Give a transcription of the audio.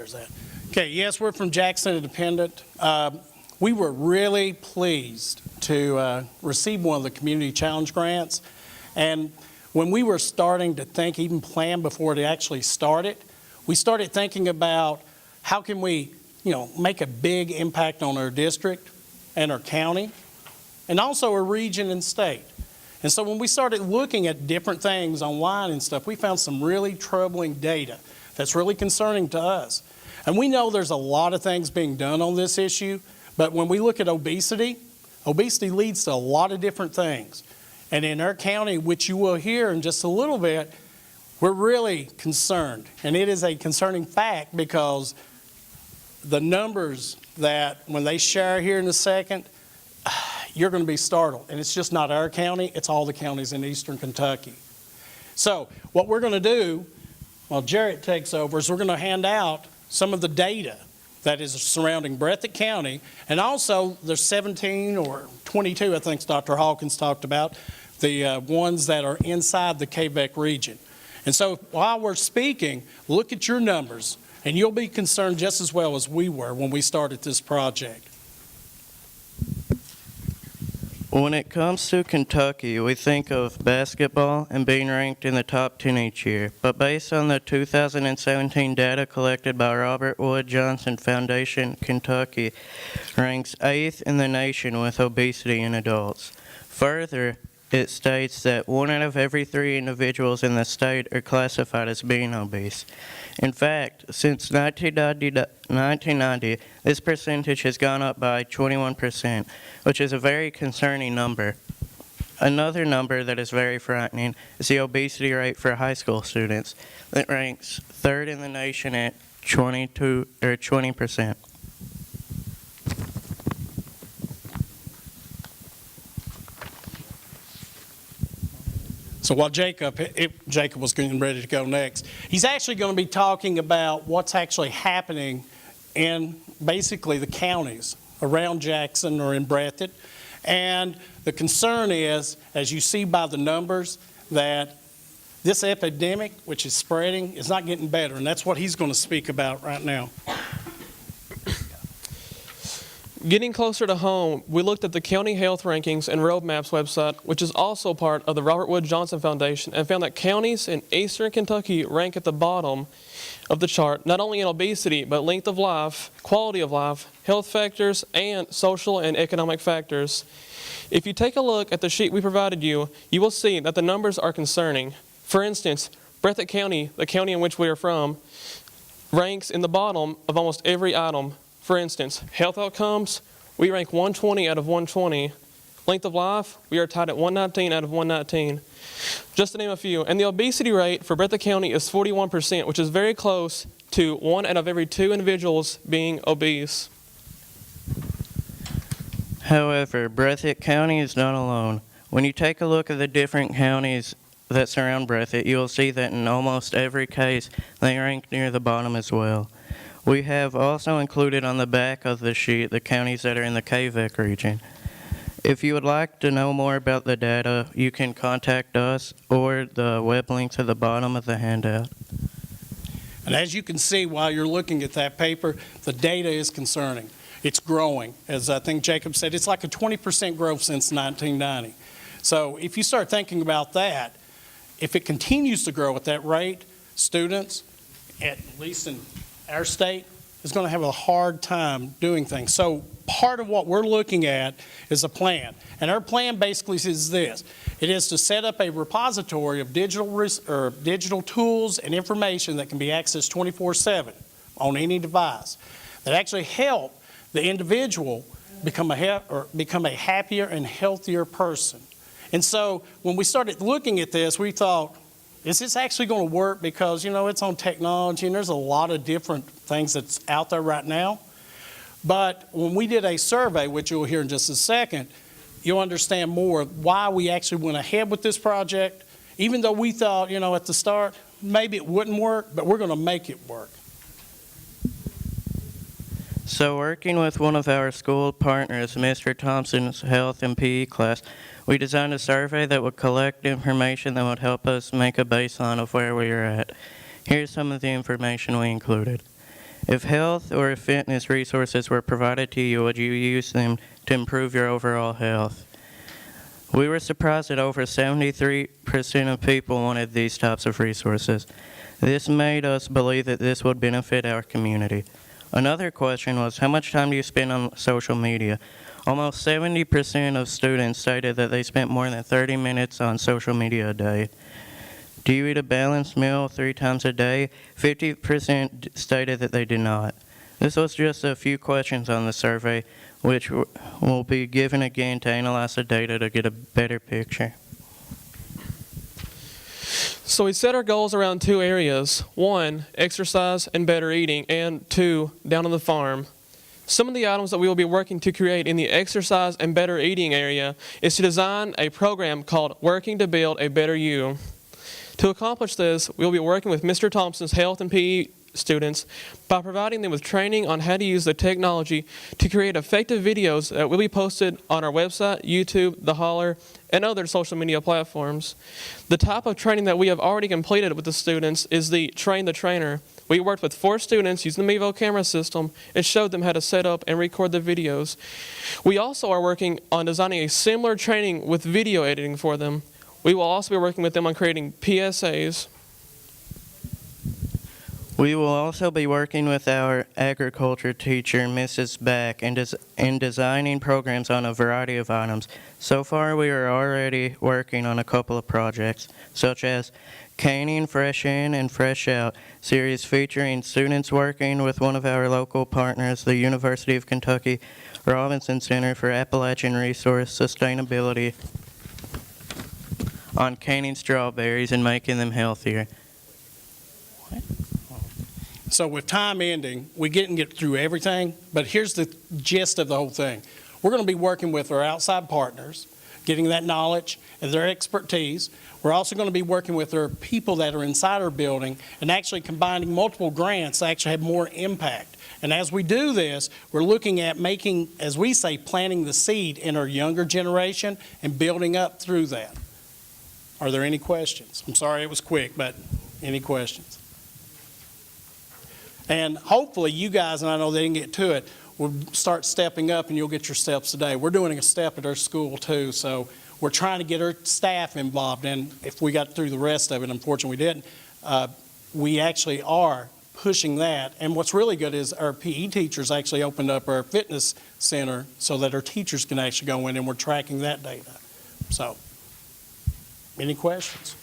There's that. Okay, yes, we're from Jackson Independent. We were really pleased to receive one of the Community Challenge grants. And when we were starting to think, even plan before it actually started, we started thinking about how can we, make a big impact on our district and our county, and also our region and state. And so when we started looking at different things online and stuff, we found some really troubling data that's really concerning to us. And we know there's a lot of things being done on this issue, but when we look at obesity, obesity leads to a lot of different things. And in our county, which you will hear in just a little bit, we're really concerned. And it is a concerning fact because the numbers that when they share here in a second, you're going to be startled. And it's just not our county, it's all the counties in eastern Kentucky. So what we're going to do, while Jarrett takes over, is we're going to hand out some of the data that is surrounding Breathitt County, and also there's 17 or 22, I think Dr. Hawkins talked about, the ones that are inside the KVEC region. And so while we're speaking, look at your numbers, and you'll be concerned just as well as we were when we started this project. When it comes to Kentucky, we think of basketball and being ranked in the top 10 each year. But based on the 2017 data collected by Robert Wood Johnson Foundation, Kentucky ranks 8th in the nation with obesity in adults. Further, it states that 1 out of every 3 individuals in the state are classified as being obese. In fact, since 1990, this percentage has gone up by 21%, which is a very concerning number. Another number that is very frightening is the obesity rate for high school students. That ranks 3rd in the nation at 20%. So while Jacob was getting ready to go next, he's actually going to be talking about what's actually happening in basically the counties around Jackson or in Breathitt. And the concern is, as you see by the numbers, that this epidemic, which is spreading, is not getting better. And that's what he's going to speak about right now. Getting closer to home, we looked at the County Health Rankings and Roadmaps website, which is also part of the Robert Wood Johnson Foundation, and found that counties in eastern Kentucky rank at the bottom of the chart, not only in obesity, but length of life, quality of life, health factors, and social and economic factors. If you take a look at the sheet we provided you, you will see that the numbers are concerning. For instance, Breathitt County, the county in which we are from, ranks in the bottom of almost every item. For instance, health outcomes, we rank 120 out of 120. Length of life, we are tied at 119 out of 119. Just to name a few. And the obesity rate for Breathitt County is 41%, which is very close to 1 out of every 2 individuals being obese. However, Breathitt County is not alone. When you take a look at the different counties that surround Breathitt, you will see that in almost every case, they rank near the bottom as well. We have also included on the back of the sheet the counties that are in the KVEC region. If you would like to know more about the data, you can contact us or the web links at the bottom of the handout. And as you can see while you're looking at that paper, the data is concerning. It's growing. As I think Jacob said, it's like a 20% growth since 1990. So if you start thinking about that, if it continues to grow at that rate, students, at least in our state, is going to have a hard time doing things. So part of what we're looking at is a plan. And our plan basically is this. It is to set up a repository of digital tools and information that can be accessed 24/7 on any device that actually help the individual become a happier and healthier person. And so when we started looking at this, we thought, is this actually going to work? Because, it's on technology and there's a lot of different things that's out there right now. But when we did a survey, which you'll hear in just a second, you'll understand more why we actually went ahead with this project, even though we thought, at the start, maybe it wouldn't work, but we're going to make it work. So working with one of our school partners, Mr. Thompson's health and PE class, we designed a survey that would collect information that would help us make a baseline of where we are at. Here's some of the information we included. If health or fitness resources were provided to you, would you use them to improve your overall health? We were surprised that over 73% of people wanted these types of resources. This made us believe that this would benefit our community. Another question was, how much time do you spend on social media? Almost 70% of students stated that they spent more than 30 minutes on social media a day. Do you eat a balanced meal 3 times a day? 50% stated that they did not. This was just a few questions on the survey, which will be given again to analyze the data to get a better picture. So we set our goals around 2 areas. 1, exercise and better eating, and 2, down on the farm. Some of the items that we will be working to create in the exercise and better eating area is to design a program called Working to Build a Better You. To accomplish this, we will be working with Mr. Thompson's health and PE students by providing them with training on how to use the technology to create effective videos that will be posted on our website, YouTube, The Holler, and other social media platforms. The type of training that we have already completed with the students is the Train the Trainer. We worked with 4 students using the Mevo camera system and showed them how to set up and record the videos. We also are working on designing a similar training with video editing for them. We will also be working with them on creating PSAs. We will also be working with our agriculture teacher, Mrs. Back, in designing programs on a variety of items. So far, we are already working on a couple of projects, such as Canning Fresh In and Fresh Out series featuring students working with one of our local partners, the University of Kentucky Robinson Center for Appalachian Resource Sustainability, on canning strawberries and making them healthier. So with time ending, we didn't get through everything, but here's the gist of the whole thing. We're going to be working with our outside partners, getting that knowledge and their expertise. We're also going to be working with our people that are inside our building and actually combining multiple grants to actually have more impact. And as we do this, we're looking at making, as we say, planting the seed in our younger generation and building up through that. Are there any questions? I'm sorry it was quick, but any questions? And hopefully you guys, and I know they didn't get to it, will start stepping up and you'll get your steps today. We're doing a step at our school too, so we're trying to get our staff involved. And if we got through the rest of it, unfortunately we didn't, we actually are pushing that. And what's really good is our PE teachers actually opened up our fitness center so that our teachers can actually go in and we're tracking that data. So, any questions?